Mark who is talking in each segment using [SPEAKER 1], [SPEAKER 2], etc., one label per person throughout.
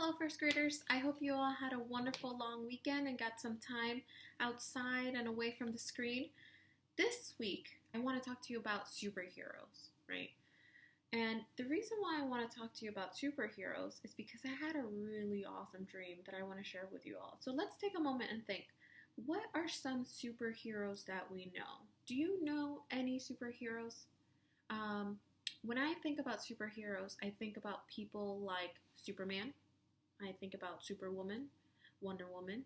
[SPEAKER 1] Hello, first graders. I hope you all had a wonderful long weekend and got some time outside and away from the screen. This week, I want to talk to you about superheroes, right? And the reason why I want to talk to you about superheroes is because I had a really awesome dream that I want to share with you all. So let's take a moment and think, what are some superheroes that we know? Do you know any superheroes? Um, when I think about superheroes, I think about people like Superman. I think about Superwoman, Wonder Woman.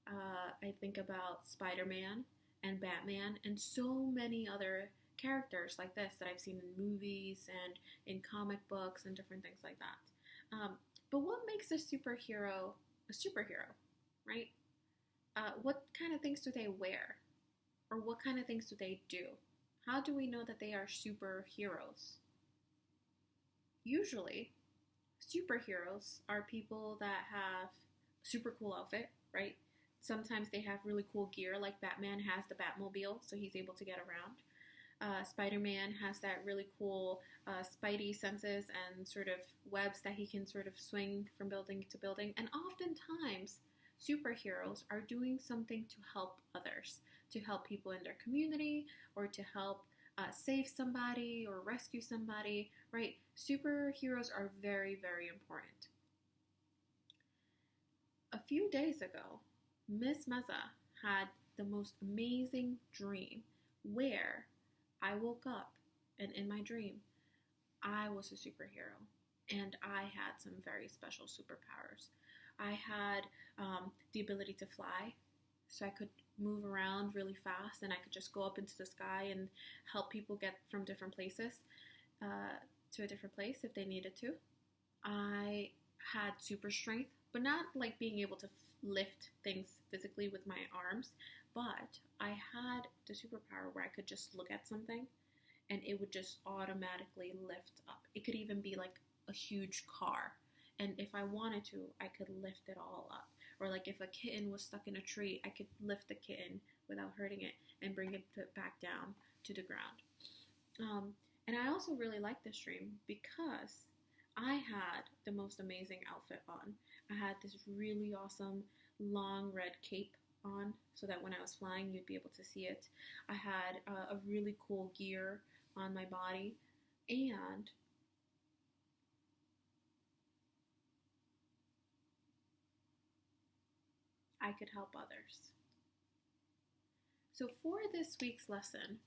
[SPEAKER 1] I think about Spider Man and Batman, and so many other characters like this that I've seen in movies and in comic books and different things like that. But what makes a superhero, right? What kind of things do they wear? Or what kind of things do they do? How do we know that they are superheroes? Usually, superheroes are people that have super cool outfit, right? Sometimes they have really cool gear, like Batman has the Batmobile, so he's able to get around. Spider-Man has that really cool spidey senses and sort of webs that he can sort of swing from building to building. And oftentimes, superheroes are doing something to help others, to help people in their community, or to help save somebody or rescue somebody, right? Superheroes are very, very important. A few days ago, Miss Meza had the most amazing dream where I woke up and in my dream, I was a superhero and I had some very special superpowers. I had the ability to fly, so I could move around really fast and I could just go up into the sky and help people get from different places to a different place if they needed to. I had super strength, but not like being able to lift things physically with my arms, but I had the superpower where I could just look at something and it would just automatically lift up. It could even be like a huge car. And if I wanted to, I could lift it all up. Or like if a kitten was stuck in a tree, I could lift the kitten without hurting it and bring it back down to the ground. And I also really liked this dream because I had the most amazing outfit on. I had this really awesome long red cape on so that when I was flying, you'd be able to see it. I had a really cool gear on my body, and I could help others. So, for this week's lesson,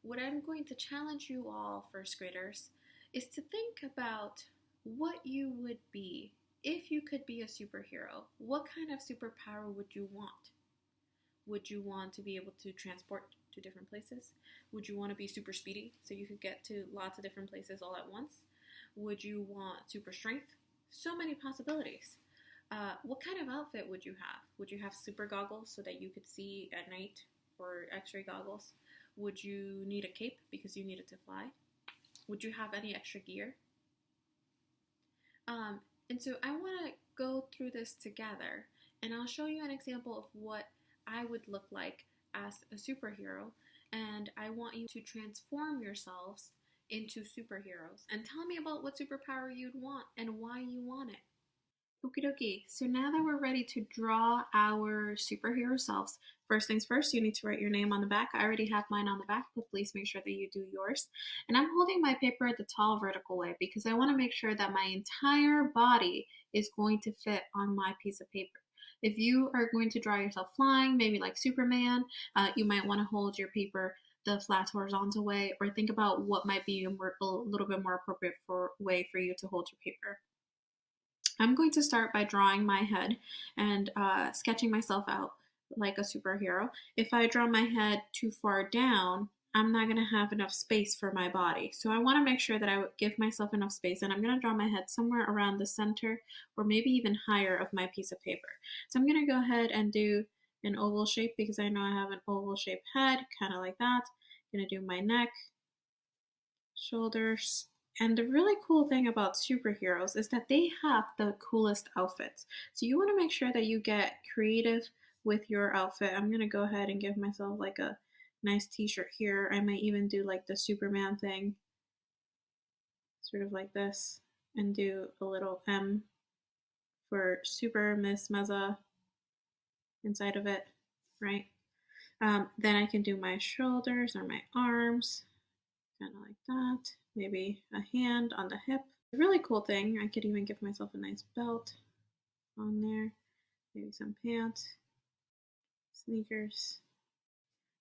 [SPEAKER 1] what I'm going to challenge you all, first graders, is to think about what you would be if you could be a superhero. What kind of superpower would you want? Would you want to be able to transport to different places? Would you want to be super speedy so you could get to lots of different places all at once? Would you want super strength? So many possibilities. What kind of outfit would you have? Would you have super goggles so that you could see at night, or x-ray goggles? Would you need a cape because you needed to fly? Would you have any extra gear? And so I want to go through this together, and I'll show you an example of what I would look like as a superhero, and I want you to transform yourselves into superheroes and tell me about what superpower you'd want and why you want it. Okie dokie. So now that we're ready to draw our superhero selves, first things first, you need to write your name on the back. I already have mine on the back, but please make sure that you do yours. And I'm holding my paper the tall vertical way because I want to make sure that my entire body is going to fit on my piece of paper. If you are going to draw yourself flying, maybe like Superman, you might want to hold your paper the flat horizontal way, or think about what might be a little bit more appropriate way for you to hold your paper. I'm going to start by drawing my head and sketching myself out like a superhero. If I draw my head too far down, I'm not going to have enough space for my body. So I want to make sure that I give myself enough space, and I'm going to draw my head somewhere around the center or maybe even higher of my piece of paper. So I'm going to go ahead and do an oval shape because I know I have an oval shaped head, kind of like that. I'm going to do my neck, shoulders. And the really cool thing about superheroes is that they have the coolest outfits. So you want to make sure that you get creative with your outfit. I'm going to go ahead and give myself like a nice t-shirt here. I might even do like the Superman thing, sort of like this, and do a little M for Super Miss Meza inside of it, right? Then I can do my shoulders or my arms, kind of like that. Maybe a hand on the hip. A really cool thing, I could even give myself a nice belt on there, maybe some pants, sneakers.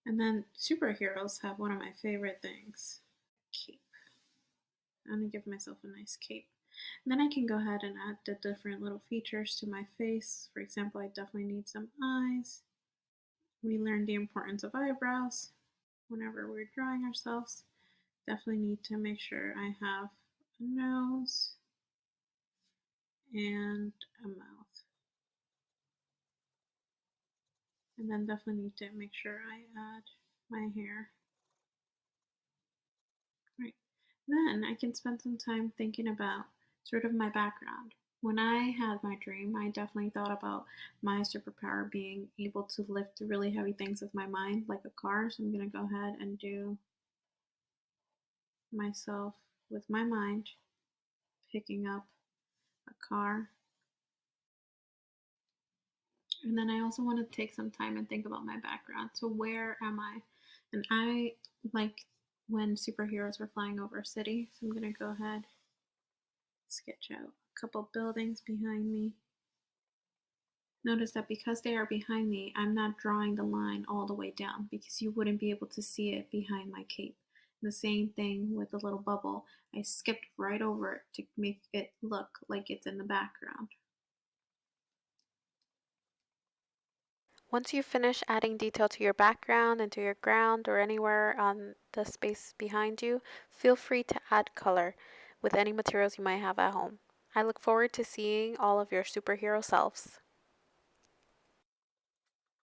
[SPEAKER 1] And then superheroes have one of my favorite things, cape. I'm gonna give myself a nice cape. And then I can go ahead and add the different little features to my face. For example, I definitely need some eyes. We learned the importance of eyebrows whenever we're drawing ourselves. Definitely need to make sure I have a nose and a mouth. And then definitely need to make sure I add my hair. Right. Then I can spend some time thinking about sort of my background. When I had my dream, I definitely thought about my superpower being able to lift really heavy things with my mind, like a car. So I'm going to go ahead and do myself with my mind picking up a car. And then I also want to take some time and think about my background. So where am I? And I like when superheroes were flying over a city. So I'm going to go ahead, sketch out a couple buildings behind me. Notice that because they are behind me, I'm not drawing the line all the way down because you wouldn't be able to see it behind my cape. The same thing with the little bubble. I skipped right over it to make it look like it's in the background.
[SPEAKER 2] Once you finish adding detail to your background and to your ground or anywhere on the space behind you, feel free to add color with any materials you might have at home. I look forward to seeing all of your superhero selves.